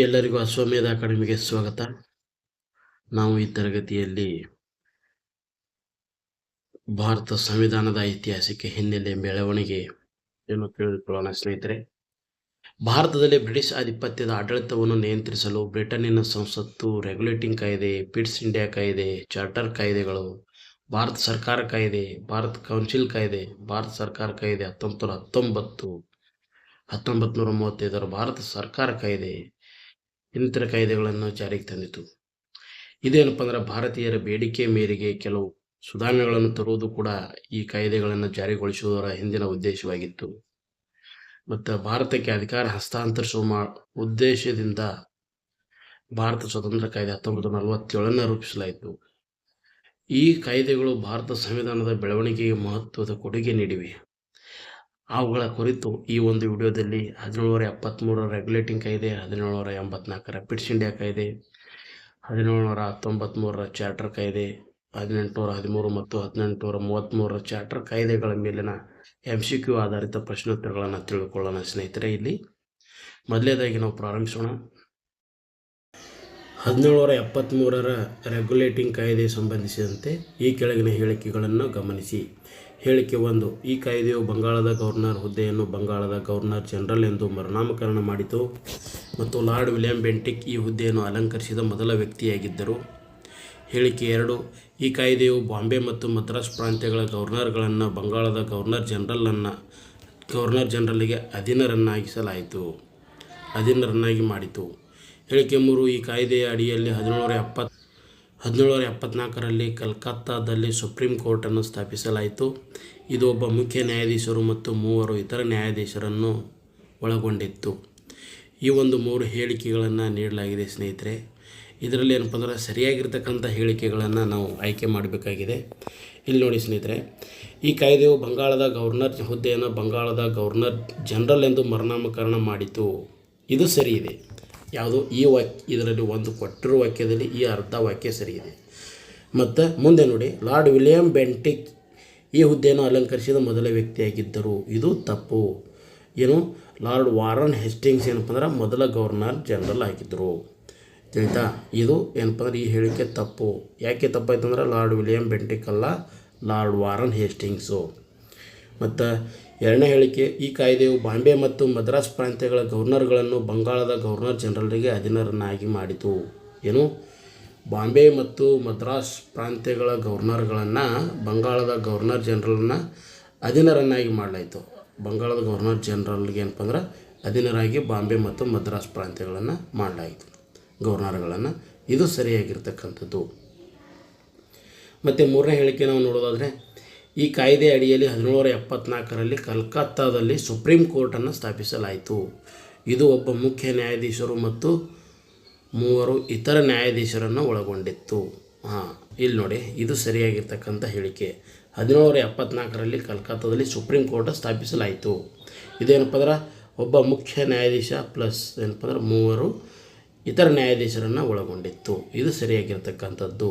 ಎಲ್ಲರಿಗೂ ಅಶ್ವಮೇಧ ಅಕಾಡೆಮಿಗೆ ಸ್ವಾಗತ. ನಾವು ಈ ತರಗತಿಯಲ್ಲಿ ಭಾರತ ಸಂವಿಧಾನದ ಐತಿಹಾಸಿಕ ಹಿನ್ನೆಲೆ ಬೆಳವಣಿಗೆಯನ್ನು ತಿಳಿದುಕೊಳ್ಳೋಣ ಸ್ನೇಹಿತರೆ. ಭಾರತದಲ್ಲಿ ಬ್ರಿಟಿಷ್ ಆಧಿಪತ್ಯದ ಆಡಳಿತವನ್ನು ನಿಯಂತ್ರಿಸಲು ಬ್ರಿಟನ್ನಿನ ಸಂಸತ್ತು, ರೆಗ್ಯುಲೇಟಿಂಗ್ ಕಾಯ್ದೆ, ಪಿಟ್ಸ್ ಇಂಡಿಯಾ ಕಾಯ್ದೆ, ಚಾರ್ಟರ್ ಕಾಯ್ದೆಗಳು, ಭಾರತ ಸರ್ಕಾರ ಕಾಯ್ದೆ, ಭಾರತ ಕೌನ್ಸಿಲ್ ಕಾಯ್ದೆ, ಭಾರತ ಸರ್ಕಾರ ಕಾಯ್ದೆ 1919, 1935 ಭಾರತ ಸರ್ಕಾರ ಕಾಯ್ದೆ ಇನ್ನಿತರ ಕಾಯ್ದೆಗಳನ್ನು ಜಾರಿಗೆ ತಂದಿತು. ಇದೇನಪ್ಪ ಅಂದ್ರೆ ಭಾರತೀಯರ ಬೇಡಿಕೆ ಮೇರೆಗೆ ಕೆಲವು ಸುಧಾರಣೆಗಳನ್ನು ತರುವುದು ಕೂಡ ಈ ಕಾಯ್ದೆಗಳನ್ನು ಜಾರಿಗೊಳಿಸುವುದರ ಹಿಂದಿನ ಉದ್ದೇಶವಾಗಿತ್ತು. ಮತ್ತು ಭಾರತಕ್ಕೆ ಅಧಿಕಾರ ಹಸ್ತಾಂತರಿಸುವ ಉದ್ದೇಶದಿಂದ ಭಾರತ ಸ್ವತಂತ್ರ ಕಾಯ್ದೆ 1947 ರೂಪಿಸಲಾಯಿತು. ಈ ಕಾಯ್ದೆಗಳು ಭಾರತ ಸಂವಿಧಾನದ ಬೆಳವಣಿಗೆಗೆ ಮಹತ್ವದ ಕೊಡುಗೆ ನೀಡಿವೆ. ಅವುಗಳ ಕುರಿತು ಈ ಒಂದು ವಿಡಿಯೋದಲ್ಲಿ 1773 ರೆಗ್ಯುಲೇಟಿಂಗ್ ಕಾಯ್ದೆ, 1784 ಪಿಟ್ಸ್ ಇಂಡಿಯಾ ಕಾಯ್ದೆ, 1793 ಚಾರ್ಟರ್ ಕಾಯ್ದೆ, 1813 ಮತ್ತು 1833 ಚಾರ್ಟರ್ ಕಾಯ್ದೆಗಳ ಮೇಲಿನ MCQ ಆಧಾರಿತ ಪ್ರಶ್ನೋತ್ತರಗಳನ್ನು ತಿಳ್ಕೊಳ್ಳೋಣ ಸ್ನೇಹಿತರೆ. ಇಲ್ಲಿ ಮೊದಲನೇದಾಗಿ ನಾವು ಪ್ರಾರಂಭಿಸೋಣ. 1773 ರೆಗ್ಯುಲೇಟಿಂಗ್ ಕಾಯ್ದೆ ಸಂಬಂಧಿಸಿದಂತೆ ಈ ಕೆಳಗಿನ ಹೇಳಿಕೆಗಳನ್ನು ಗಮನಿಸಿ. ಹೇಳಿಕೆ 1. ಈ ಕಾಯ್ದೆಯು ಬಂಗಾಳದ ಗವರ್ನರ್ ಹುದ್ದೆಯನ್ನು ಬಂಗಾಳದ ಗವರ್ನರ್ ಜನರಲ್ ಎಂದು ಮರುನಾಮಕರಣ ಮಾಡಿತು ಮತ್ತು ಲಾರ್ಡ್ ವಿಲಿಯಂ ಬೆಂಟಿಕ್ ಈ ಹುದ್ದೆಯನ್ನು ಅಲಂಕರಿಸಿದ ಮೊದಲ ವ್ಯಕ್ತಿಯಾಗಿದ್ದರು. ಹೇಳಿಕೆ 2. ಈ ಕಾಯ್ದೆಯು ಬಾಂಬೆ ಮತ್ತು ಮದ್ರಾಸ್ ಪ್ರಾಂತ್ಯಗಳ ಗವರ್ನರ್ಗಳನ್ನು ಬಂಗಾಳದ ಗವರ್ನರ್ ಜನರಲ್ಗೆ ಅಧೀನರನ್ನಾಗಿ ಮಾಡಿತು. ಹೇಳಿಕೆ 3. ಈ ಕಾಯ್ದೆಯ ಅಡಿಯಲ್ಲಿ 1774ರಲ್ಲಿ ಕಲ್ಕತ್ತಾದಲ್ಲಿ ಸುಪ್ರೀಂ ಕೋರ್ಟನ್ನು ಸ್ಥಾಪಿಸಲಾಯಿತು. ಇದು ಒಬ್ಬ ಮುಖ್ಯ ನ್ಯಾಯಾಧೀಶರು ಮತ್ತು 3 ಇತರ ನ್ಯಾಯಾಧೀಶರನ್ನು ಒಳಗೊಂಡಿತ್ತು. ಈ ಒಂದು 3 ಹೇಳಿಕೆಗಳನ್ನು ನೀಡಲಾಗಿದೆ ಸ್ನೇಹಿತರೆ. ಇದರಲ್ಲಿ ಏನಪ್ಪ ಅಂದ್ರೆ ಸರಿಯಾಗಿರ್ತಕ್ಕಂಥ ಹೇಳಿಕೆಗಳನ್ನು ನಾವು ಆಯ್ಕೆ ಮಾಡಬೇಕಾಗಿದೆ. ಇಲ್ಲಿ ನೋಡಿ ಸ್ನೇಹಿತರೆ, ಈ ಕಾಯ್ದೆಯು ಬಂಗಾಳದ ಗವರ್ನರ್ ಹುದ್ದೆಯನ್ನು ಬಂಗಾಳದ ಗವರ್ನರ್ ಜನರಲ್ ಎಂದು ಮರುನಾಮಕರಣ ಮಾಡಿತು. ಇದು ಸರಿ ಇದೆ. ಯಾವುದು ಇದರಲ್ಲಿ ಒಂದು ಕೊಟ್ಟಿರುವ ವಾಕ್ಯದಲ್ಲಿ ಈ ಅರ್ಧ ವಾಕ್ಯ ಸರಿ ಇದೆ. ಮತ್ತು ಮುಂದೆ ನೋಡಿ, ಲಾರ್ಡ್ ವಿಲಿಯಂ ಬೆಂಟಿಕ್ ಈ ಹುದ್ದೆಯನ್ನು ಅಲಂಕರಿಸಿದ ಮೊದಲ ವ್ಯಕ್ತಿಯಾಗಿದ್ದರು. ಇದು ತಪ್ಪು. ಏನು, ಲಾರ್ಡ್ ವಾರನ್ ಹೇಸ್ಟಿಂಗ್ಸ್ ಏನಪ್ಪ ಅಂದ್ರೆ ಮೊದಲ ಗವರ್ನರ್ ಜನರಲ್ ಆಗಿದ್ದರು. ತಿಳಿತಾ? ಇದು ಏನಪ್ಪ ಅಂದ್ರೆ ಈ ಹೇಳಿಕೆ ತಪ್ಪು. ಯಾಕೆ ತಪ್ಪಾಯ್ತು ಅಂದ್ರೆ ಲಾರ್ಡ್ ವಿಲಿಯಂ ಬೆಂಟಿಕ್ ಅಲ್ಲ, ಲಾರ್ಡ್ ವಾರನ್ ಹೇಸ್ಟಿಂಗ್ಸು. ಮತ್ತು ಎರಡನೇ ಹೇಳಿಕೆ, ಈ ಕಾಯ್ದೆಯು ಬಾಂಬೆ ಮತ್ತು ಮದ್ರಾಸ್ ಪ್ರಾಂತ್ಯಗಳ ಗವರ್ನರ್ಗಳನ್ನು ಬಂಗಾಳದ ಗವರ್ನರ್ ಜನರಲ್ಗೆ ಅಧೀನರನ್ನಾಗಿ ಮಾಡಿತು. ಏನು, ಬಾಂಬೆ ಮತ್ತು ಮದ್ರಾಸ್ ಪ್ರಾಂತ್ಯಗಳ ಗವರ್ನರ್ಗಳನ್ನು ಬಂಗಾಳದ ಗವರ್ನರ್ ಜನರಲ್ನ ಅಧೀನರನ್ನಾಗಿ ಮಾಡಲಾಯಿತು. ಬಂಗಾಳದ ಗವರ್ನರ್ ಜನರಲ್ಗೆ ಏನಪ್ಪ ಅಂದ್ರೆ ಅಧೀನರಾಗಿ ಬಾಂಬೆ ಮತ್ತು ಮದ್ರಾಸ್ ಪ್ರಾಂತ್ಯಗಳನ್ನು ಮಾಡಲಾಯಿತು ಗವರ್ನರ್ಗಳನ್ನು. ಇದು ಸರಿಯಾಗಿರ್ತಕ್ಕಂಥದ್ದು. ಮತ್ತು ಮೂರನೇ ಹೇಳಿಕೆ ನಾವು ನೋಡೋದಾದರೆ, ಈ ಕಾಯ್ದೆ ಅಡಿಯಲ್ಲಿ 1774ರಲ್ಲಿ ಕಲ್ಕತ್ತಾದಲ್ಲಿ ಸುಪ್ರೀಂ ಕೋರ್ಟನ್ನು ಸ್ಥಾಪಿಸಲಾಯಿತು. ಇದು ಒಬ್ಬ ಮುಖ್ಯ ನ್ಯಾಯಾಧೀಶರು ಮತ್ತು 3 ಇತರ ನ್ಯಾಯಾಧೀಶರನ್ನು ಒಳಗೊಂಡಿತ್ತು. ಇಲ್ಲಿ ನೋಡಿ, ಇದು ಸರಿಯಾಗಿರ್ತಕ್ಕಂಥ ಹೇಳಿಕೆ. 1774ರಲ್ಲಿ ಕಲ್ಕತ್ತಾದಲ್ಲಿ ಸುಪ್ರೀಂ ಕೋರ್ಟ್ ಸ್ಥಾಪಿಸಲಾಯಿತು. ಇದೇನಪ್ಪ ಅಂದ್ರೆ ಒಬ್ಬ ಮುಖ್ಯ ನ್ಯಾಯಾಧೀಶ ಪ್ಲಸ್ ಏನಪ್ಪ ಅಂದ್ರೆ 3 ಇತರ ನ್ಯಾಯಾಧೀಶರನ್ನು ಒಳಗೊಂಡಿತ್ತು. ಇದು ಸರಿಯಾಗಿರ್ತಕ್ಕಂಥದ್ದು.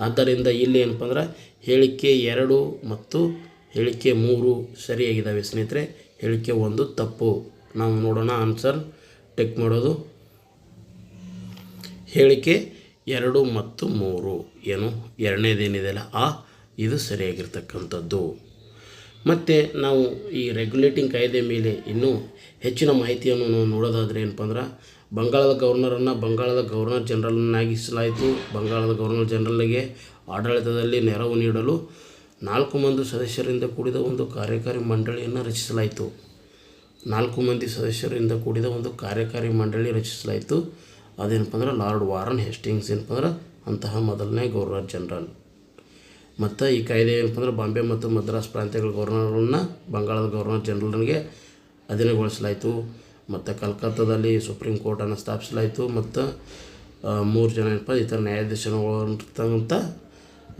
ಆದ್ದರಿಂದ ಇಲ್ಲಿ ಏನಪ್ಪ ಅಂದ್ರೆ ಹೇಳಿಕೆ 2 ಮತ್ತು ಹೇಳಿಕೆ 3 ಸರಿಯಾಗಿದ್ದಾವೆ ಸ್ನೇಹಿತರೆ. ಹೇಳಿಕೆ 1 ತಪ್ಪು. ನಾವು ನೋಡೋಣ ಆನ್ಸರ್ ಟಿಕ್ ಮಾಡೋದು. ಹೇಳಿಕೆ 2 ಮತ್ತು 3 ಏನು ಎರಡನೇದೇನಿದೆಯಲ್ಲ ಇದು ಸರಿಯಾಗಿರ್ತಕ್ಕಂಥದ್ದು. ಮತ್ತು ನಾವು ಈ ರೆಗ್ಯುಲೇಟಿಂಗ್ ಕಾಯ್ದೆ ಮೇಲೆ ಇನ್ನೂ ಹೆಚ್ಚಿನ ಮಾಹಿತಿಯನ್ನು ನಾವು ನೋಡೋದಾದರೆ ಏನಪ್ಪ ಅಂದ್ರೆ ಬಂಗಾಳದ ಗವರ್ನರನ್ನು ಬಂಗಾಳದ ಗವರ್ನರ್ ಜನರಲ್ನಾಗಿಸಲಾಯಿತು. ಬಂಗಾಳದ ಗವರ್ನರ್ ಜನರಲ್ಗೆ ಆಡಳಿತದಲ್ಲಿ ನೆರವು ನೀಡಲು 4 ಮಂದಿ ಸದಸ್ಯರಿಂದ ಕೂಡಿದ ಒಂದು ಕಾರ್ಯಕಾರಿ ಮಂಡಳಿಯನ್ನು ರಚಿಸಲಾಯಿತು. 4 ಮಂದಿ ಸದಸ್ಯರಿಂದ ಕೂಡಿದ ಒಂದು ಕಾರ್ಯಕಾರಿ ಮಂಡಳಿ ರಚಿಸಲಾಯಿತು. ಅದೇನಪ್ಪ ಅಂದ್ರೆ ಲಾರ್ಡ್ ವಾರನ್ ಹೇಸ್ಟಿಂಗ್ಸ್ ಏನಪ್ಪ ಅಂದ್ರೆ ಅಂತಹ ಮೊದಲನೇ ಗವರ್ನರ್ ಜನರಲ್. ಮತ್ತು ಈ ಕಾಯ್ದೆ ಏನಪ್ಪ ಅಂದ್ರೆ ಬಾಂಬೆ ಮತ್ತು ಮದ್ರಾಸ್ ಪ್ರಾಂತ್ಯಗಳ ಗವರ್ನರನ್ನು ಬಂಗಾಳದ ಗವರ್ನರ್ ಜನರಲ್ಗೆ ಅಧೀನಗೊಳಿಸಲಾಯಿತು. ಮತ್ತು ಕಲ್ಕತ್ತಾದಲ್ಲಿ ಸುಪ್ರೀಂ ಕೋರ್ಟನ್ನು ಸ್ಥಾಪಿಸಲಾಯಿತು. ಮತ್ತು 3 ಜನ ಏನಪ್ಪ ಇತರ ನ್ಯಾಯಾಧೀಶರು ಒಳಗೊಂಡಿರ್ತಕ್ಕಂಥ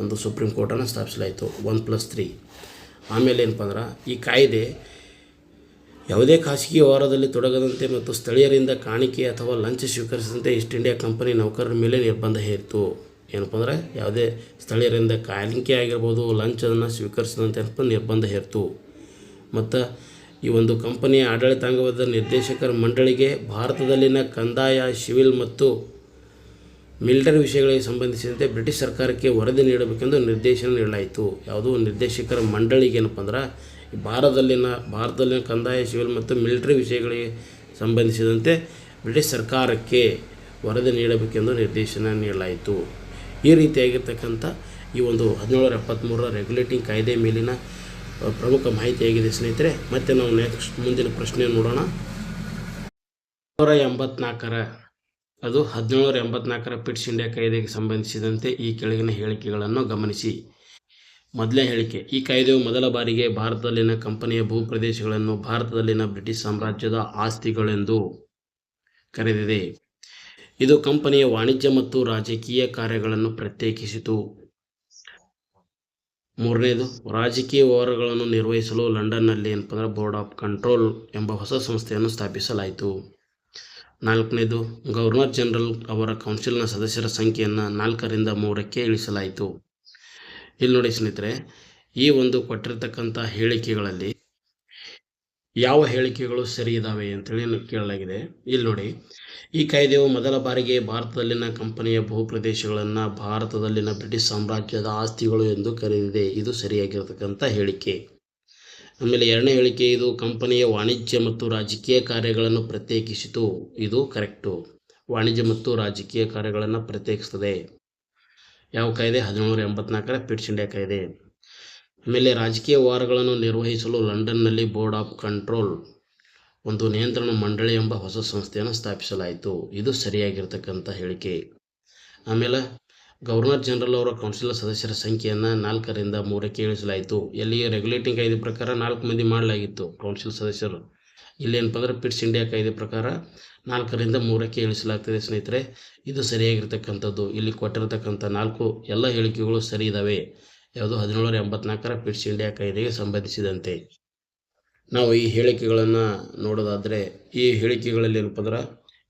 ಒಂದು ಸುಪ್ರೀಂ ಕೋರ್ಟನ್ನು ಸ್ಥಾಪಿಸಲಾಯಿತು. 1+3. ಆಮೇಲೆ ಏನಪ್ಪ ಅಂದ್ರೆ ಈ ಕಾಯ್ದೆ ಯಾವುದೇ ಖಾಸಗಿ ವ್ಯವಹಾರದಲ್ಲಿ ತೊಡಗದಂತೆ ಮತ್ತು ಸ್ಥಳೀಯರಿಂದ ಕಾಣಿಕೆ ಅಥವಾ ಲಂಚ ಸ್ವೀಕರಿಸಿದಂತೆ ಈಸ್ಟ್ ಇಂಡಿಯಾ ಕಂಪನಿ ನೌಕರರ ಮೇಲೆ ನಿರ್ಬಂಧ ಹೇರಿತು. ಏನಪ್ಪ ಅಂದರೆ ಯಾವುದೇ ಸ್ಥಳೀಯರಿಂದ ಕಾಣಿಕೆ ಆಗಿರ್ಬೋದು, ಲಂಚವನ್ನು ಸ್ವೀಕರಿಸಿದಂತೆ ಏನಪ್ಪ ನಿರ್ಬಂಧ ಹೇರಿತು. ಮತ್ತು ಈ ಒಂದು ಕಂಪನಿಯ ಆಡಳಿತಾಂಗವಾದ ನಿರ್ದೇಶಕರ ಮಂಡಳಿಗೆ ಭಾರತದಲ್ಲಿನ ಕಂದಾಯ, ಸಿವಿಲ್ ಮತ್ತು ಮಿಲಿಟರಿ ವಿಷಯಗಳಿಗೆ ಸಂಬಂಧಿಸಿದಂತೆ ಬ್ರಿಟಿಷ್ ಸರ್ಕಾರಕ್ಕೆ ವರದಿ ನೀಡಬೇಕೆಂದು ನಿರ್ದೇಶನ ನೀಡಲಾಯಿತು. ಯಾವುದು ನಿರ್ದೇಶಕರ ಮಂಡಳಿಗೆ ಏನಪ್ಪ ಅಂದ್ರೆ ಭಾರತದಲ್ಲಿನ ಕಂದಾಯ, ಸಿವಿಲ್ ಮತ್ತು ಮಿಲಿಟರಿ ವಿಷಯಗಳಿಗೆ ಸಂಬಂಧಿಸಿದಂತೆ ಬ್ರಿಟಿಷ್ ಸರ್ಕಾರಕ್ಕೆ ವರದಿ ನೀಡಬೇಕೆಂದು ನಿರ್ದೇಶನ ನೀಡಲಾಯಿತು. ಈ ರೀತಿಯಾಗಿರ್ತಕ್ಕಂಥ ಈ ಒಂದು 1773 ರೆಗ್ಯುಲೇಟಿಂಗ್ ಕಾಯ್ದೆ ಮೇಲಿನ ಪ್ರಮುಖ ಮಾಹಿತಿಯಾಗಿದೆ ಸ್ನೇಹಿತರೆ. ಮತ್ತು ನಾವು ಮುಂದಿನ ಪ್ರಶ್ನೆ ನೋಡೋಣ. 1784 ಪಿಟ್ಸ್ ಇಂಡಿಯಾ ಕಾಯ್ದೆಗೆ ಸಂಬಂಧಿಸಿದಂತೆ ಈ ಕೆಳಗಿನ ಹೇಳಿಕೆಗಳನ್ನು ಗಮನಿಸಿ. ಮೊದಲನೇ ಹೇಳಿಕೆ, ಈ ಕಾಯ್ದೆಯು ಮೊದಲ ಬಾರಿಗೆ ಭಾರತದಲ್ಲಿನ ಕಂಪನಿಯ ಭೂಪ್ರದೇಶಗಳನ್ನು ಭಾರತದಲ್ಲಿನ ಬ್ರಿಟಿಷ್ ಸಾಮ್ರಾಜ್ಯದ ಆಸ್ತಿಗಳೆಂದು ಕರೆದಿದೆ. ಇದು ಕಂಪನಿಯ ವಾಣಿಜ್ಯ ಮತ್ತು ರಾಜಕೀಯ ಕಾರ್ಯಗಳನ್ನು ಪ್ರತ್ಯೇಕಿಸಿತು. ಮೂರನೇದು, ರಾಜಕೀಯ ವ್ಯವಹಾರಗಳನ್ನು ನಿರ್ವಹಿಸಲು ಲಂಡನ್ನಲ್ಲಿ ಬೋರ್ಡ್ ಆಫ್ ಕಂಟ್ರೋಲ್ ಎಂಬ ಹೊಸ ಸಂಸ್ಥೆಯನ್ನು ಸ್ಥಾಪಿಸಲಾಯಿತು. ನಾಲ್ಕನೇದು, ಗವರ್ನರ್ ಜನರಲ್ ಅವರ ಕೌನ್ಸಿಲ್ನ ಸದಸ್ಯರ ಸಂಖ್ಯೆಯನ್ನು 4ರಿಂದ 3ಕ್ಕೆ ಇಳಿಸಲಾಯಿತು. ಇಲ್ಲಿ ನೋಡಿ ಸ್ನೇಹಿತರೆ, ಈ ಒಂದು ಕೊಟ್ಟಿರ್ತಕ್ಕಂಥ ಹೇಳಿಕೆಗಳಲ್ಲಿ ಯಾವ ಹೇಳಿಕೆಗಳು ಸರಿ ಇದ್ದಾವೆ ಅಂತೇಳಿ ಕೇಳಲಾಗಿದೆ. ಇಲ್ಲಿ ನೋಡಿ, ಈ ಕಾಯ್ದೆಯು ಮೊದಲ ಬಾರಿಗೆ ಭಾರತದಲ್ಲಿನ ಕಂಪನಿಯ ಭೂಪ್ರದೇಶಗಳನ್ನು ಭಾರತದಲ್ಲಿನ ಬ್ರಿಟಿಷ್ ಸಾಮ್ರಾಜ್ಯದ ಆಸ್ತಿಗಳು ಎಂದು ಕರೆದಿದೆ. ಇದು ಸರಿಯಾಗಿರತಕ್ಕಂಥ ಹೇಳಿಕೆ. ಆಮೇಲೆ ಎರಡನೇ ಹೇಳಿಕೆ, ಇದು ಕಂಪನಿಯ ವಾಣಿಜ್ಯ ಮತ್ತು ರಾಜಕೀಯ ಕಾರ್ಯಗಳನ್ನು ಪ್ರತ್ಯೇಕಿಸಿತು. ಇದು ಕರೆಕ್ಟು. ವಾಣಿಜ್ಯ ಮತ್ತು ರಾಜಕೀಯ ಕಾರ್ಯಗಳನ್ನು ಪ್ರತ್ಯೇಕಿಸ್ತದೆ. ಯಾವ ಕಾಯ್ದೆ? 1784 ಪಿಟ್ಸ್ ಇಂಡಿಯಾ ಕಾಯ್ದೆ. ಆಮೇಲೆ ರಾಜಕೀಯ ವ್ಯವಹಾರಗಳನ್ನು ನಿರ್ವಹಿಸಲು ಲಂಡನ್ನಲ್ಲಿ ಬೋರ್ಡ್ ಆಫ್ ಕಂಟ್ರೋಲ್, ಒಂದು ನಿಯಂತ್ರಣ ಮಂಡಳಿ ಎಂಬ ಹೊಸ ಸಂಸ್ಥೆಯನ್ನು ಸ್ಥಾಪಿಸಲಾಯಿತು. ಇದು ಸರಿಯಾಗಿರ್ತಕ್ಕಂಥ ಹೇಳಿಕೆ. ಆಮೇಲೆ ಗವರ್ನರ್ ಜನರಲ್ ಅವರ ಕೌನ್ಸಿಲ್ ಸದಸ್ಯರ ಸಂಖ್ಯೆಯನ್ನು 4ರಿಂದ 3ಕ್ಕೆ ಇಳಿಸಲಾಯಿತು. ಎಲ್ಲಿ ರೆಗ್ಯುಲೇಟಿಂಗ್ ಕಾಯ್ದೆ ಪ್ರಕಾರ 4 ಮಂದಿ ಮಾಡಲಾಗಿತ್ತು ಕೌನ್ಸಿಲ್ ಸದಸ್ಯರು. ಇಲ್ಲೇನಪ್ಪ ಅಂದ್ರೆ ಪಿಟ್ಸ್ ಇಂಡಿಯಾ ಕಾಯ್ದೆ ಪ್ರಕಾರ 4ರಿಂದ 3ಕ್ಕೆ ಇಳಿಸಲಾಗ್ತದೆ ಸ್ನೇಹಿತರೆ. ಇದು ಸರಿಯಾಗಿರ್ತಕ್ಕಂಥದ್ದು. ಇಲ್ಲಿ ಕೊಟ್ಟಿರತಕ್ಕಂಥ 4 ಎಲ್ಲ ಹೇಳಿಕೆಗಳು ಸರಿ ಇದ್ದಾವೆ. ಯಾವುದು? 1784 ಪಿಟ್ಸ್ ಇಂಡಿಯಾ ಕಾಯ್ದೆಗೆ ಸಂಬಂಧಿಸಿದಂತೆ. ನಾವು ಈ ಹೇಳಿಕೆಗಳನ್ನು ನೋಡೋದಾದರೆ, ಈ ಹೇಳಿಕೆಗಳಲ್ಲಿ ಏನಪ್ಪ ಅಂದ್ರೆ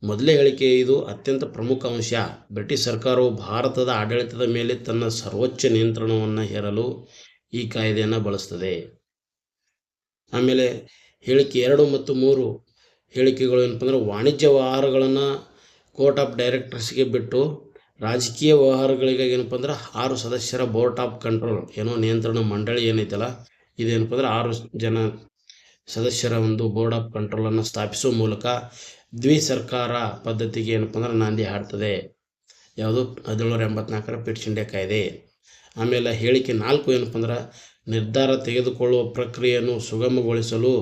ಮೊದಲೇ ಹೇಳಿಕೆ, ಇದು ಅತ್ಯಂತ ಪ್ರಮುಖ ಅಂಶ. ಬ್ರಿಟಿಷ್ ಸರ್ಕಾರವು ಭಾರತದ ಆಡಳಿತದ ಮೇಲೆ ತನ್ನ ಸರ್ವೋಚ್ಚ ನಿಯಂತ್ರಣವನ್ನು ಹೇರಲು ಈ ಕಾಯ್ದೆಯನ್ನು ಬಳಸ್ತದೆ. ಆಮೇಲೆ ಹೇಳಿಕೆ 2 ಮತ್ತು 3 ಹೇಳಿಕೆಗಳು ಏನಪ್ಪ ಅಂದ್ರೆ ವಾಣಿಜ್ಯ ವ್ಯವಹಾರಗಳನ್ನು ಕೋರ್ಟ್ ಆಫ್ ಡೈರೆಕ್ಟರ್ಸ್ಗೆ ಬಿಟ್ಟು ರಾಜಕೀಯ ವ್ಯವಹಾರಗಳಿಗಾಗಿ ಏನಪ್ಪ ಅಂದ್ರೆ 6 ಸದಸ್ಯರ ಬೋರ್ಡ್ ಆಫ್ ಕಂಟ್ರೋಲ್, ನಿಯಂತ್ರಣ ಮಂಡಳಿ ಏನೈತಲ್ಲ, ಇದೇನಪ್ಪ ಅಂದ್ರೆ 6 ಜನ ಸದಸ್ಯರ ಒಂದು ಬೋರ್ಡ್ ಆಫ್ ಕಂಟ್ರೋಲನ್ನು ಸ್ಥಾಪಿಸುವ ಮೂಲಕ ದ್ವಿಸರ್ಕಾರ ಪದ್ಧತಿಗೆ ಏನಪ್ಪ ಅಂದ್ರೆ ನಾಂದಿ ಹಾಡ್ತದೆ. ಯಾವುದು? 1784 ಪಿಟ್ಸ್ ಇಂಡಿಯಾ ಕಾಯ್ದೆ. ಆಮೇಲೆ ಹೇಳಿಕೆ 4 ಏನಪ್ಪ ಅಂದ್ರೆ ನಿರ್ಧಾರ ತೆಗೆದುಕೊಳ್ಳುವ ಪ್ರಕ್ರಿಯೆಯನ್ನು ಸುಗಮಗೊಳಿಸಲು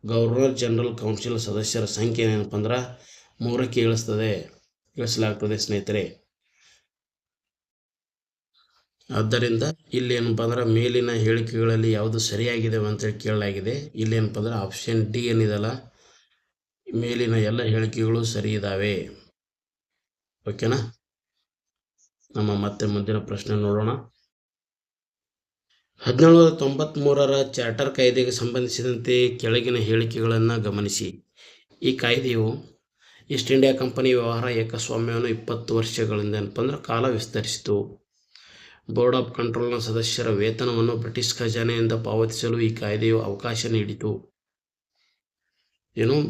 ಗವರ್ನರ್ ಜನರಲ್ ಕೌನ್ಸಿಲ್ ಸದಸ್ಯರ ಸಂಖ್ಯೆ ಏನಪ್ಪ ಅಂದ್ರೆ 3ಕ್ಕೆ ಇಳಿಸಲಾಗ್ತದೆ ಸ್ನೇಹಿತರೆ. ಆದ್ದರಿಂದ ಇಲ್ಲಿ ಏನಪ್ಪ ಅಂದ್ರೆ ಮೇಲಿನ ಹೇಳಿಕೆಗಳಲ್ಲಿ ಯಾವುದು ಸರಿಯಾಗಿದೆ ಅಂತೇಳಿ ಕೇಳಲಾಗಿದೆ. ಇಲ್ಲಿ ಏನಪ್ಪ ಅಂದ್ರೆ ಆಪ್ಷನ್ ಡಿ ಏನಿದೆಲ್ಲ, ಮೇಲಿನ ಎಲ್ಲ ಹೇಳಿಕೆಗಳು ಸರಿ ಇದ್ದಾವೆ. ಓಕೆನಾ? ನಮ್ಮ ಮತ್ತೆ ಮುಂದಿನ ಪ್ರಶ್ನೆ ನೋಡೋಣ. 1793 ಚಾರ್ಟರ್ ಕಾಯ್ದೆಗೆ ಸಂಬಂಧಿಸಿದಂತೆ ಕೆಳಗಿನ ಹೇಳಿಕೆಗಳನ್ನು ಗಮನಿಸಿ. ಈ ಕಾಯ್ದೆಯು ಈಸ್ಟ್ ಇಂಡಿಯಾ ಕಂಪನಿ ವ್ಯವಹಾರ ಏಕಸ್ವಾಮ್ಯವನ್ನು 20 ವರ್ಷಗಳಿಂದ ಏನಪ್ಪ ಅಂದ್ರೆ ಕಾಲ ವಿಸ್ತರಿಸಿತು. ಬೋರ್ಡ್ ಆಫ್ ಕಂಟ್ರೋಲ್ನ ಸದಸ್ಯರ ವೇತನವನ್ನು ಬ್ರಿಟಿಷ್ ಖಜಾನೆಯಿಂದ ಪಾವತಿಸಲು ಈ ಕಾಯ್ದೆಯು ಅವಕಾಶ ನೀಡಿತು.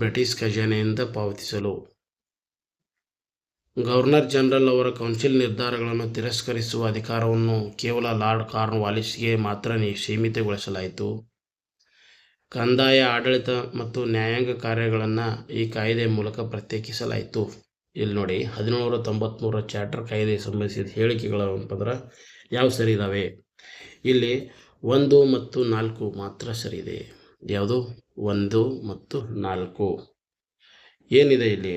ಬ್ರಿಟಿಷ್ ಖಜಾನೆಯಿಂದ ಪಾವತಿಸಲು. ಗವರ್ನರ್ ಜನರಲ್ ಅವರ ಕೌನ್ಸಿಲ್ ನಿರ್ಧಾರಗಳನ್ನು ತಿರಸ್ಕರಿಸುವ ಅಧಿಕಾರವನ್ನು ಕೇವಲ ಲಾರ್ಡ್ ಕಾರ್ನ್ವಾಲಿಸ್ಗೆ ಮಾತ್ರ ಸೀಮಿತಗೊಳಿಸಲಾಯಿತು. ಕಂದಾಯ, ಆಡಳಿತ ಮತ್ತು ನ್ಯಾಯಾಂಗ ಕಾರ್ಯಗಳನ್ನು ಈ ಕಾಯ್ದೆಯ ಮೂಲಕ ಪ್ರತ್ಯೇಕಿಸಲಾಯಿತು. ಇಲ್ಲಿ ನೋಡಿ, 1793 ಚಾರ್ಟರ್ ಕಾಯ್ದೆಗೆ ಸಂಬಂಧಿಸಿದ ಹೇಳಿಕೆಗಳು ಅಂತಂದ್ರೆ ಯಾವ ಸರಿ ಇದ್ದಾವೆ? ಇಲ್ಲಿ 1 ಮತ್ತು 4 ಮಾತ್ರ ಸರಿ ಇದೆ. ಯಾವುದು? 1 ಮತ್ತು 4 ಏನಿದೆ ಇಲ್ಲಿ?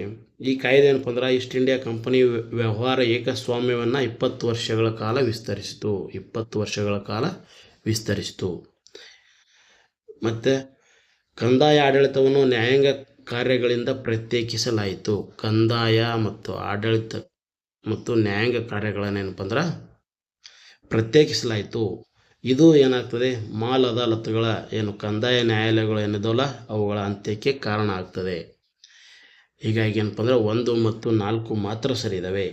ಈ ಕಾಯ್ದೆ ಏನಪ್ಪ ಅಂದ್ರೆ ಈಸ್ಟ್ ಇಂಡಿಯಾ ಕಂಪನಿ ವ್ಯವಹಾರ ಏಕಸ್ವಾಮ್ಯವನ್ನು 20 ವರ್ಷಗಳ ಕಾಲ ವಿಸ್ತರಿಸಿತು. 20 ವರ್ಷಗಳ ಕಾಲ ವಿಸ್ತರಿಸಿತು. ಮತ್ತು ಕಂದಾಯ ಆಡಳಿತವನ್ನು ನ್ಯಾಯಾಂಗ ಕಾರ್ಯಗಳಿಂದ ಪ್ರತ್ಯೇಕಿಸಲಾಯಿತು. ಕಂದಾಯ ಮತ್ತು ಆಡಳಿತ ಮತ್ತು ನ್ಯಾಯಾಂಗ ಕಾರ್ಯಗಳನ್ನು ಏನಪ್ಪ ಅಂದ್ರೆ ಪ್ರತ್ಯೇಕಿಸಲಾಯಿತು. ಇದು ಏನಾಗ್ತದೆ? ಮಾಲ್ ಅದಾಲತ್ಗಳ ಕಂದಾಯ ನ್ಯಾಯಾಲಯಗಳು ಏನಿದಾವಲ್ಲ, ಅವುಗಳ ಅಂತ್ಯಕ್ಕೆ ಕಾರಣ ಆಗ್ತದೆ. ಹೀಗಾಗಿ ಏನಪ್ಪ ಅಂದ್ರೆ 1 ಮತ್ತು 4 ಮಾತ್ರ ಸರಿ ಇದ್ದಾವೆ.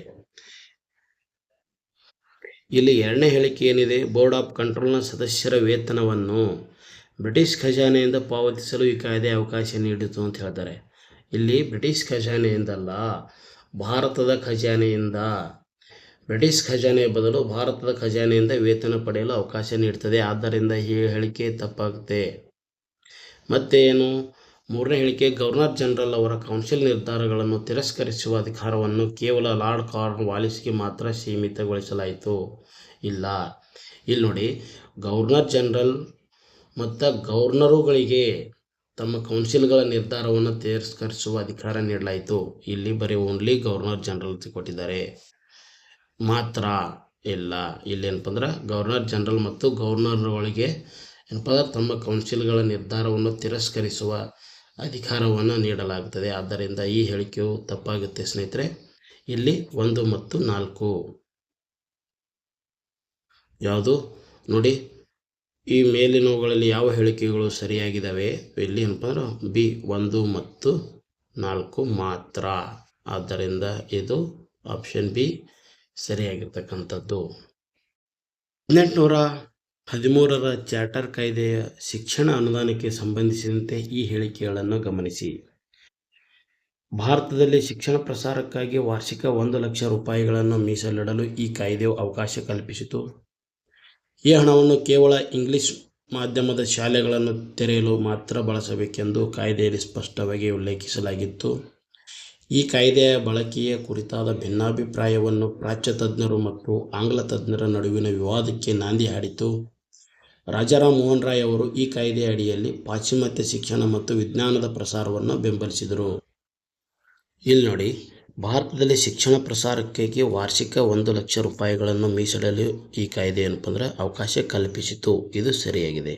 ಇಲ್ಲಿ ಎರಡನೇ ಹೇಳಿಕೆ ಏನಿದೆ? ಬೋರ್ಡ್ ಆಫ್ ಕಂಟ್ರೋಲ್ನ ಸದಸ್ಯರ ವೇತನವನ್ನು ಬ್ರಿಟಿಷ್ ಖಜಾನೆಯಿಂದ ಪಾವತಿಸಲು ಈ ಕಾಯ್ದೆ ಅವಕಾಶ ನೀಡಿತು ಅಂತ ಹೇಳ್ತಾರೆ. ಇಲ್ಲಿ ಬ್ರಿಟಿಷ್ ಖಜಾನೆಯಿಂದಲ್ಲ, ಭಾರತದ ಖಜಾನೆಯಿಂದ. ಬ್ರಿಟಿಷ್ ಖಜಾನೆಯ ಬದಲು ಭಾರತದ ಖಜಾನೆಯಿಂದ ವೇತನ ಪಡೆಯಲು ಅವಕಾಶ ನೀಡುತ್ತದೆ. ಆದ್ದರಿಂದ ಈ ಹೇಳಿಕೆ ತಪ್ಪಾಗುತ್ತೆ. ಮತ್ತೆ ಏನು? ಮೂರನೇ ಹೇಳಿಕೆ, ಗವರ್ನರ್ ಜನರಲ್ ಅವರ ಕೌನ್ಸಿಲ್ ನಿರ್ಧಾರಗಳನ್ನು ತಿರಸ್ಕರಿಸುವ ಅಧಿಕಾರವನ್ನು ಕೇವಲ ಲಾರ್ಡ್ ಕಾರ್ನ್ ವಾಲಿಸ್ಗೆ ಮಾತ್ರ ಸೀಮಿತಗೊಳಿಸಲಾಯಿತು. ಇಲ್ಲ, ಇಲ್ಲಿ ನೋಡಿ, ಗವರ್ನರ್ ಜನರಲ್ ಮತ್ತು ಗವರ್ನರುಗಳಿಗೆ ತಮ್ಮ ಕೌನ್ಸಿಲ್ಗಳ ನಿರ್ಧಾರವನ್ನು ತಿರಸ್ಕರಿಸುವ ಅಧಿಕಾರ ನೀಡಲಾಯಿತು. ಇಲ್ಲಿ ಬರೀ ಓನ್ಲಿ ಗವರ್ನರ್ ಜನರಲ್ ಕೊಟ್ಟಿದ್ದಾರೆ ಮಾತ್ರ. ಇಲ್ಲ, ಇಲ್ಲೇನಪ್ಪ ಅಂದ್ರೆ ಗವರ್ನರ್ ಜನರಲ್ ಮತ್ತು ಗವರ್ನರ್ಗಳಿಗೆ ಏನಪ್ಪ ಅಂದ್ರೆ ತಮ್ಮ ಕೌನ್ಸಿಲ್ಗಳ ನಿರ್ಧಾರವನ್ನು ತಿರಸ್ಕರಿಸುವ ಅಧಿಕಾರವನ್ನು ನೀಡಲಾಗುತ್ತದೆ. ಆದ್ದರಿಂದ ಈ ಹೇಳಿಕೆಯು ತಪ್ಪಾಗುತ್ತೆ ಸ್ನೇಹಿತರೆ. ಇಲ್ಲಿ 1 ಮತ್ತು 4 ಯಾವುದು ನೋಡಿ, ಈ ಮೇಲಿನವುಗಳಲ್ಲಿ ಯಾವ ಹೇಳಿಕೆಗಳು ಸರಿಯಾಗಿದ್ದಾವೆ? ಇಲ್ಲಿ ಏನಪ್ಪ ಅಂದ್ರೆ ಬಿ 1 ಮತ್ತು 4 ಮಾತ್ರ. ಆದ್ದರಿಂದ ಇದು ಆಪ್ಷನ್ ಬಿ ಸರಿಯಾಗಿರ್ತಕ್ಕಂಥದ್ದು. 1813ರ ಚಾರ್ಟರ್ ಕಾಯ್ದೆಯ ಶಿಕ್ಷಣ ಅನುದಾನಕ್ಕೆ ಸಂಬಂಧಿಸಿದಂತೆ ಈ ಹೇಳಿಕೆಗಳನ್ನು ಗಮನಿಸಿ. ಭಾರತದಲ್ಲಿ ಶಿಕ್ಷಣ ಪ್ರಸಾರಕ್ಕಾಗಿ ವಾರ್ಷಿಕ 1 ಲಕ್ಷ ರೂಪಾಯಿಗಳನ್ನು ಮೀಸಲಿಡಲು ಈ ಕಾಯ್ದೆಯು ಅವಕಾಶ ಕಲ್ಪಿಸಿತು. ಈ ಹಣವನ್ನು ಕೇವಲ ಇಂಗ್ಲಿಷ್ ಮಾಧ್ಯಮದ ಶಾಲೆಗಳನ್ನು ತೆರೆಯಲು ಮಾತ್ರ ಬಳಸಬೇಕೆಂದು ಕಾಯ್ದೆಯಲ್ಲಿ ಸ್ಪಷ್ಟವಾಗಿ ಉಲ್ಲೇಖಿಸಲಾಗಿತ್ತು. ಈ ಕಾಯ್ದೆಯ ಬಳಕೆಯ ಕುರಿತಾದ ಭಿನ್ನಾಭಿಪ್ರಾಯವನ್ನು ಪ್ರಾಚ್ಯ ತಜ್ಞರು ಮತ್ತು ಆಂಗ್ಲ ತಜ್ಞರ ನಡುವಿನ ವಿವಾದಕ್ಕೆ ನಾಂದಿ ಹಾಡಿತು. ರಾಜಾರಾಮ್ ಮೋಹನ್ ರಾಯ್ ಅವರು ಈ ಕಾಯ್ದೆಯ ಅಡಿಯಲ್ಲಿ ಪಾಶ್ಚಿಮಾತ್ಯ ಶಿಕ್ಷಣ ಮತ್ತು ವಿಜ್ಞಾನದ ಪ್ರಸಾರವನ್ನು ಬೆಂಬಲಿಸಿದರು. ಇಲ್ಲಿ ನೋಡಿ, ಭಾರತದಲ್ಲಿ ಶಿಕ್ಷಣ ಪ್ರಸಾರಕ್ಕಾಗಿ ವಾರ್ಷಿಕ 1 ಲಕ್ಷ ರೂಪಾಯಿಗಳನ್ನು ಮೀಸಲಿಡಲು ಈ ಕಾಯ್ದೆ ಏನಪ್ಪ ಅಂದ್ರೆ ಅವಕಾಶ ಕಲ್ಪಿಸಿತು. ಇದು ಸರಿಯಾಗಿದೆ.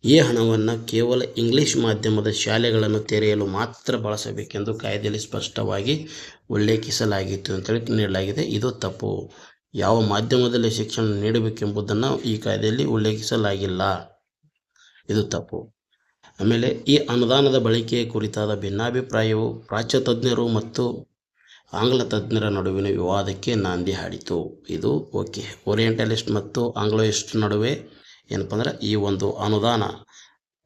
ಈ ಹಣವನ್ನು ಕೇವಲ ಇಂಗ್ಲಿಷ್ ಮಾಧ್ಯಮದ ಶಾಲೆಗಳನ್ನು ತೆರೆಯಲು ಮಾತ್ರ ಬಳಸಬೇಕೆಂದು ಕಾಯ್ದೆಯಲ್ಲಿ ಸ್ಪಷ್ಟವಾಗಿ ಉಲ್ಲೇಖಿಸಲಾಗಿತ್ತು ಅಂತೇಳಿ ನೀಡಲಾಗಿದೆ. ಇದು ತಪ್ಪು. ಯಾವ ಮಾಧ್ಯಮದಲ್ಲಿ ಶಿಕ್ಷಣ ನೀಡಬೇಕೆಂಬುದನ್ನು ಈ ಕಾಯ್ದೆಯಲ್ಲಿ ಉಲ್ಲೇಖಿಸಲಾಗಿಲ್ಲ. ಇದು ತಪ್ಪು. ಆಮೇಲೆ ಈ ಅನುದಾನದ ಬಳಕೆಯ ಕುರಿತಾದ ಭಿನ್ನಾಭಿಪ್ರಾಯವು ಪ್ರಾಚ್ಯ ತಜ್ಞರು ಮತ್ತು ಆಂಗ್ಲ ತಜ್ಞರ ನಡುವಿನ ವಿವಾದಕ್ಕೆ ನಾಂದಿ ಹಾಡಿತು. ಇದು ಓಕೆ. ಓರಿಯೆಂಟಲಿಸ್ಟ್ ಮತ್ತು ಆಂಗ್ಲೋಯಿಸ್ಟ್ ನಡುವೆ ಏನಪ್ಪ ಅಂದ್ರೆ ಈ ಒಂದು ಅನುದಾನ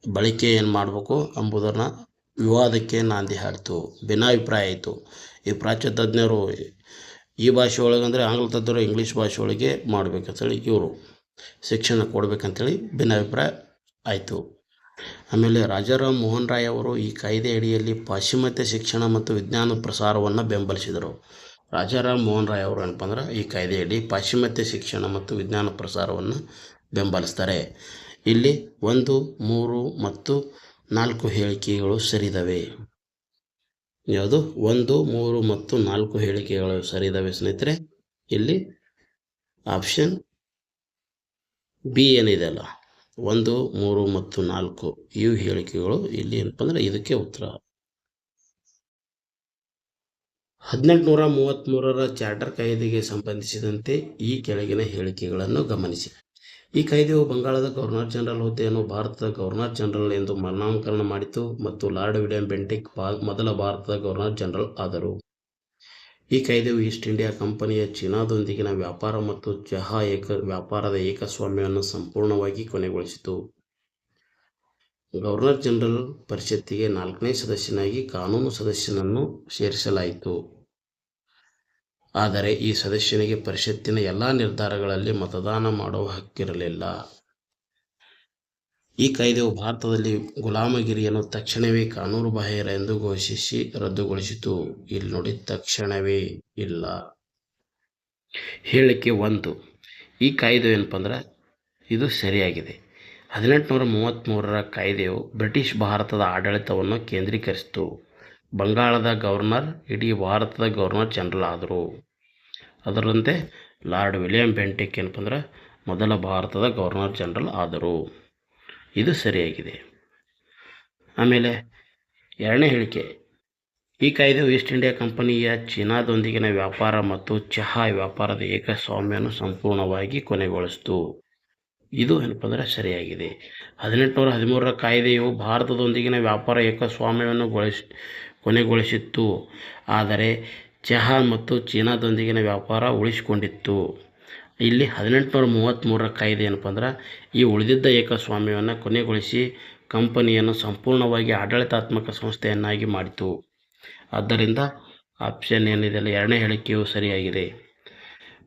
ಬಳಕೆ ಏನು ಮಾಡಬೇಕು ಎಂಬುದನ್ನು ವಿವಾದಕ್ಕೆ ನಾಂದಿ ಹಾಡಿತು, ಭಿನ್ನಾಭಿಪ್ರಾಯ ಆಯಿತು. ಈ ಪ್ರಾಚ್ಯ ತಜ್ಞರು ಈ ಭಾಷೆ ಒಳಗಂದರೆ ಆಂಗ್ಲ ತಜ್ಞರು ಇಂಗ್ಲೀಷ್ ಭಾಷೆ ಒಳಗೆ ಮಾಡಬೇಕಂತೇಳಿ ಇವರು ಶಿಕ್ಷಣ ಕೊಡಬೇಕಂತೇಳಿ ಭಿನ್ನಾಭಿಪ್ರಾಯ ಆಯಿತು. ಆಮೇಲೆ ರಾಜಾರಾಮ್ ಮೋಹನ್ ರಾಯ್ ಅವರು ಈ ಕಾಯ್ದೆ ಅಡಿಯಲ್ಲಿ ಪಾಶ್ಚಿಮಾತ್ಯ ಶಿಕ್ಷಣ ಮತ್ತು ವಿಜ್ಞಾನ ಪ್ರಸಾರವನ್ನು ಬೆಂಬಲಿಸಿದರು. ರಾಜಾರಾಮ್ ಮೋಹನ್ ರಾಯ್ ಅವರು ಏನಪ್ಪ ಅಂದ್ರೆ ಈ ಕಾಯ್ದೆಯಡಿ ಪಾಶ್ಚಿಮಾತ್ಯ ಶಿಕ್ಷಣ ಮತ್ತು ವಿಜ್ಞಾನ ಪ್ರಸಾರವನ್ನು ಬೆಂಬಲಿಸ್ತಾರೆ. ಇಲ್ಲಿ 1, 3 ಮತ್ತು 4 ಹೇಳಿಕೆಗಳು ಸರಿದವೆ. ಯಾವುದು? 1, 3 ಮತ್ತು 4 ಹೇಳಿಕೆಗಳು ಸರಿದವೆ ಸ್ನೇಹಿತರೆ. ಇಲ್ಲಿ ಆಪ್ಷನ್ ಬಿ ಏನಿದೆ ಅಲ್ಲ, 1, 3 ಮತ್ತು 4 ಇವು ಹೇಳಿಕೆಗಳು ಇಲ್ಲಿ ಏನಪ್ಪ ಅಂದ್ರೆ ಇದಕ್ಕೆ ಉತ್ತರ. 1833ರ ಚಾರ್ಟರ್ ಕಾಯ್ದೆಗೆ ಸಂಬಂಧಿಸಿದಂತೆ ಈ ಕೆಳಗಿನ ಹೇಳಿಕೆಗಳನ್ನು ಗಮನಿಸಿ. ಈ ಕಾಯ್ದೆಯು ಬಂಗಾಳದ ಗವರ್ನರ್ ಜನರಲ್ ಹುದ್ದೆಯನ್ನು ಭಾರತದ ಗವರ್ನರ್ ಜನರಲ್ ಎಂದು ನಾಮಕರಣ ಮಾಡಿತು ಮತ್ತು ಲಾರ್ಡ್ ವಿಲಿಯಂ ಬೆಂಟಿಕ್ ಮೊದಲ ಭಾರತದ ಗವರ್ನರ್ ಜನರಲ್ ಆದರು. ಈ ಕಾಯ್ದೆಯು ಈಸ್ಟ್ ಇಂಡಿಯಾ ಕಂಪನಿಯ ಚೀನಾದೊಂದಿಗಿನ ವ್ಯಾಪಾರ ಮತ್ತು ಚಹಾ ವ್ಯಾಪಾರದ ಏಕಸ್ವಾಮ್ಯವನ್ನು ಸಂಪೂರ್ಣವಾಗಿ ಕೊನೆಗೊಳಿಸಿತು. ಗವರ್ನರ್ ಜನರಲ್ ಪರಿಷತ್ತಿಗೆ 4ನೇ ಸದಸ್ಯನಾಗಿ ಕಾನೂನು ಸದಸ್ಯನನ್ನು ಸೇರಿಸಲಾಯಿತು. ಆದರೆ ಈ ಸದಸ್ಯನಿಗೆ ಪರಿಷತ್ತಿನ ಎಲ್ಲ ನಿರ್ಧಾರಗಳಲ್ಲಿ ಮತದಾನ ಮಾಡುವ ಹಕ್ಕಿರಲಿಲ್ಲ. ಈ ಕಾಯ್ದೆಯು ಭಾರತದಲ್ಲಿ ಗುಲಾಮಗಿರಿಯನ್ನು ತಕ್ಷಣವೇ ಕಾನೂನುಬಾಹಿರ ಎಂದು ಘೋಷಿಸಿ ರದ್ದುಗೊಳಿಸಿತು. ಇಲ್ಲಿ ನೋಡಿ, ತಕ್ಷಣವೇ ಇಲ್ಲ. ಹೇಳಿಕೆ 1, ಈ ಕಾಯ್ದೆ ಏನಪ್ಪ ಅಂದ್ರೆ ಇದು ಸರಿಯಾಗಿದೆ. 1833ರ ಕಾಯ್ದೆಯು ಬ್ರಿಟಿಷ್ ಭಾರತದ ಆಡಳಿತವನ್ನು ಕೇಂದ್ರೀಕರಿಸಿತು. ಬಂಗಾಳದ ಗವರ್ನರ್ ಇಡೀ ಭಾರತದ ಗವರ್ನರ್ ಜನರಲ್ ಆದರು. ಅದರಂತೆ ಲಾರ್ಡ್ ವಿಲಿಯಂ ಬೆಂಟಿಕ್ ಏನಪ್ಪ ಅಂದ್ರೆ ಮೊದಲ ಭಾರತದ ಗವರ್ನರ್ ಜನರಲ್ ಆದರು. ಇದು ಸರಿಯಾಗಿದೆ. ಆಮೇಲೆ 2ನೇ ಹೇಳಿಕೆ, ಈ ಕಾಯ್ದೆಯು ಈಸ್ಟ್ ಇಂಡಿಯಾ ಕಂಪನಿಯ ಚೀನಾದೊಂದಿಗಿನ ವ್ಯಾಪಾರ ಮತ್ತು ಚಹಾ ವ್ಯಾಪಾರದ ಏಕಸ್ವಾಮ್ಯವನ್ನು ಸಂಪೂರ್ಣವಾಗಿ ಕೊನೆಗೊಳಿಸಿತು. ಇದು ಏನಪ್ಪ ಅಂದರೆ ಸರಿಯಾಗಿದೆ. 1813ರ ಕಾಯ್ದೆಯು ಭಾರತದೊಂದಿಗಿನ ವ್ಯಾಪಾರ ಏಕಸ್ವಾಮ್ಯವನ್ನು ಕೊನೆಗೊಳಿಸಿತ್ತು, ಆದರೆ ಚಹಾ ಮತ್ತು ಚೀನಾದೊಂದಿಗಿನ ವ್ಯಾಪಾರ ಉಳಿಸಿಕೊಂಡಿತ್ತು. ಇಲ್ಲಿ 1833ರ ಕಾಯ್ದೆ ಏನಪ್ಪ ಅಂದ್ರೆ ಈ ಉಳಿದಿದ್ದ ಏಕಸ್ವಾಮ್ಯವನ್ನು ಕೊನೆಗೊಳಿಸಿ ಕಂಪನಿಯನ್ನು ಸಂಪೂರ್ಣವಾಗಿ ಆಡಳಿತಾತ್ಮಕ ಸಂಸ್ಥೆಯನ್ನಾಗಿ ಮಾಡಿತು. ಆದ್ದರಿಂದ ಆಪ್ಷನ್ ಏನಿದೆಯಲ್ಲ ಎರಡನೇ ಹೇಳಿಕೆಯು ಸರಿಯಾಗಿದೆ.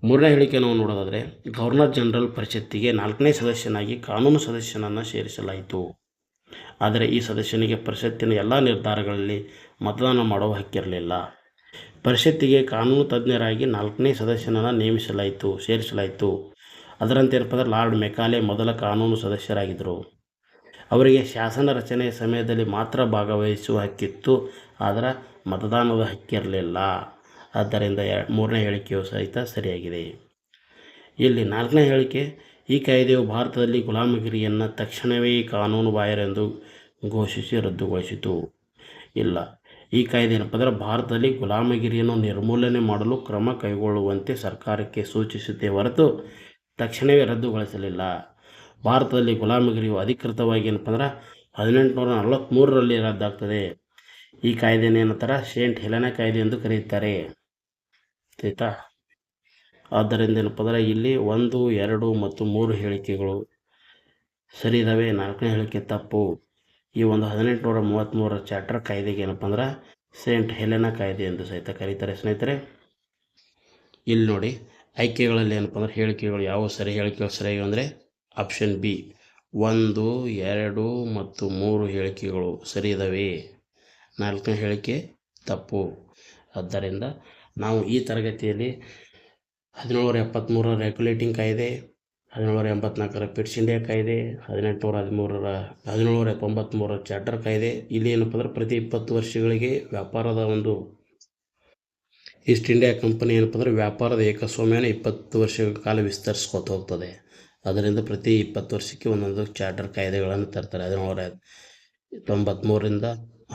ಮೂರನೇ ಹೇಳಿಕೆ ನಾವು ನೋಡೋದಾದರೆ ಗವರ್ನರ್ ಜನರಲ್ ಪರಿಷತ್ತಿಗೆ 4ನೇ ಸದಸ್ಯನಾಗಿ ಕಾನೂನು ಸದಸ್ಯನನ್ನು ಸೇರಿಸಲಾಯಿತು. ಆದರೆ ಈ ಸದಸ್ಯನಿಗೆ ಪರಿಷತ್ತಿನ ಎಲ್ಲ ನಿರ್ಧಾರಗಳಲ್ಲಿ ಮತದಾನ ಮಾಡುವ ಹಕ್ಕಿರಲಿಲ್ಲ. ಪರಿಷತ್ತಿಗೆ ಕಾನೂನು ತಜ್ಞರಾಗಿ 4ನೇ ಸದಸ್ಯನನ್ನು ಸೇರಿಸಲಾಯಿತು. ಅದರಂತೆ ಏನಪ್ಪ ಅಂದರೆ ಲಾರ್ಡ್ ಮೆಕಾಲೆ ಮೊದಲ ಕಾನೂನು ಸದಸ್ಯರಾಗಿದ್ದರು. ಅವರಿಗೆ ಶಾಸನ ರಚನೆಯ ಸಮಯದಲ್ಲಿ ಮಾತ್ರ ಭಾಗವಹಿಸುವ ಹಕ್ಕಿತ್ತು, ಆದರೆ ಮತದಾನದ ಹಕ್ಕಿರಲಿಲ್ಲ. ಆದ್ದರಿಂದ ಮೂರನೇ ಹೇಳಿಕೆಯು ಸಹಿತ ಸರಿಯಾಗಿದೆ. ಇಲ್ಲಿ 4ನೇ ಹೇಳಿಕೆ, ಈ ಕಾಯ್ದೆಯು ಭಾರತದಲ್ಲಿ ಗುಲಾಮಗಿರಿಯನ್ನು ತಕ್ಷಣವೇ ಕಾನೂನು ಬಾಹಿರೆಂದು ಘೋಷಿಸಿ ರದ್ದುಗೊಳಿಸಿತು. ಇಲ್ಲ, ಈ ಕಾಯ್ದೆ ಏನಪ್ಪ ಅಂದರೆ ಭಾರತದಲ್ಲಿ ಗುಲಾಮಗಿರಿಯನ್ನು ನಿರ್ಮೂಲನೆ ಮಾಡಲು ಕ್ರಮ ಕೈಗೊಳ್ಳುವಂತೆ ಸರ್ಕಾರಕ್ಕೆ ಸೂಚಿಸುತ್ತೆ ಹೊರತು ತಕ್ಷಣವೇ ರದ್ದುಗೊಳಿಸಲಿಲ್ಲ. ಭಾರತದಲ್ಲಿ ಗುಲಾಮಗಿರಿಯು ಅಧಿಕೃತವಾಗಿ ಏನಪ್ಪ ಅಂದ್ರೆ 1843ರಲ್ಲಿ ರದ್ದಾಗ್ತದೆ. ಈ ಕಾಯ್ದೆನೇನಂತಾರೆ ಸೇಂಟ್ ಹೆಲೆನಾ ಕಾಯ್ದೆ ಎಂದು ಕರೆಯುತ್ತಾರೆ. ಆಯ್ತಾ? ಆದ್ದರಿಂದ ಏನಪ್ಪ ಅಂದರೆ ಇಲ್ಲಿ 1, 2 ಮತ್ತು 3 ಹೇಳಿಕೆಗಳು ಸರಿ ಇದ್ದಾವೆ. 4ನೇ ಹೇಳಿಕೆ ತಪ್ಪು. ಈ ಒಂದು 1833ರ ಚಾರ್ಟರ್ ಕಾಯ್ದೆಗೆ ಏನಪ್ಪ ಅಂದ್ರೆ ಸೇಂಟ್ ಹೆಲೆನಾ ಕಾಯ್ದೆ ಎಂದು ಸಹಿತ ಕರೀತಾರೆ ಸ್ನೇಹಿತರೆ. ಇಲ್ಲಿ ನೋಡಿ ಆಯ್ಕೆಗಳಲ್ಲಿ ಏನಪ್ಪ ಅಂದ್ರೆ ಹೇಳಿಕೆಗಳು ಯಾವ ಹೇಳಿಕೆಗಳು ಸರಿಯಾಗಿ ಅಂದರೆ ಆಪ್ಷನ್ ಬಿ 1, 2 ಮತ್ತು 3 ಹೇಳಿಕೆಗಳು ಸರಿ ಇದ್ದಾವೆ. 4ನೇ ಹೇಳಿಕೆ ತಪ್ಪು. ಆದ್ದರಿಂದ ನಾವು ಈ ತರಗತಿಯಲ್ಲಿ 1773ರ ರೆಗ್ಯುಲೇಟಿಂಗ್ ಕಾಯ್ದೆ, 1784ರ ಪಿಟ್ಸ್ ಇಂಡಿಯಾ ಕಾಯ್ದೆ, 1793ರ ಚಾರ್ಟರ್ ಕಾಯ್ದೆ, ಇಲ್ಲಿ ಏನಪ್ಪ ಅಂದ್ರೆ ಪ್ರತಿ 20 ವರ್ಷಗಳಿಗೆ ವ್ಯಾಪಾರದ ಒಂದು ಈಸ್ಟ್ ಇಂಡಿಯಾ ಕಂಪನಿ ಏನಪ್ಪ ಅಂದ್ರೆ ವ್ಯಾಪಾರದ ಏಕಸ್ವಾಮ್ಯನ 20 ವರ್ಷಗಳ ಕಾಲ ವಿಸ್ತರಿಸ್ಕೊತ ಹೋಗ್ತದೆ. ಅದರಿಂದ ಪ್ರತಿ 20 ವರ್ಷಕ್ಕೆ ಒಂದೊಂದು ಚಾರ್ಟರ್ ಕಾಯ್ದೆಗಳನ್ನು ತರ್ತಾರೆ. 1793ರಿಂದ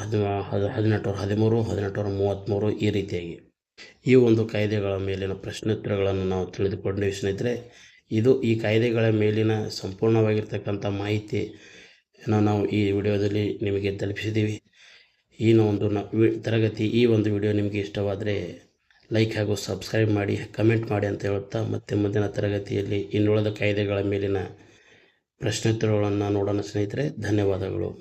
1813, 1833 ಈ ರೀತಿಯಾಗಿ ಈ ಒಂದು ಕಾಯ್ದೆಗಳ ಮೇಲಿನ ಪ್ರಶ್ನೋತ್ತರಗಳನ್ನು ನಾವು ತಿಳಿದುಕೊಂಡಿವಿ ಸ್ನೇಹಿತರೆ. ಇದು ಈ ಕಾಯ್ದೆಗಳ ಮೇಲಿನ ಸಂಪೂರ್ಣವಾಗಿರ್ತಕ್ಕಂಥ ಮಾಹಿತಿಯನ್ನು ನಾವು ಈ ವಿಡಿಯೋದಲ್ಲಿ ನಿಮಗೆ ತಲುಪಿಸಿದ್ದೀವಿ. ಈ ಒಂದು ತರಗತಿ ಈ ಒಂದು ವಿಡಿಯೋ ನಿಮಗೆ ಇಷ್ಟವಾದರೆ ಲೈಕ್ ಹಾಗೂ ಸಬ್ಸ್ಕ್ರೈಬ್ ಮಾಡಿ, ಕಮೆಂಟ್ ಮಾಡಿ ಅಂತ ಹೇಳುತ್ತಾ ಮತ್ತೆ ಮುಂದಿನ ತರಗತಿಯಲ್ಲಿ ಇನ್ನುಳಿದ ಕಾಯ್ದೆಗಳ ಮೇಲಿನ ಪ್ರಶ್ನೋತ್ತರಗಳನ್ನು ನೋಡೋಣ ಸ್ನೇಹಿತರೆ. ಧನ್ಯವಾದಗಳು.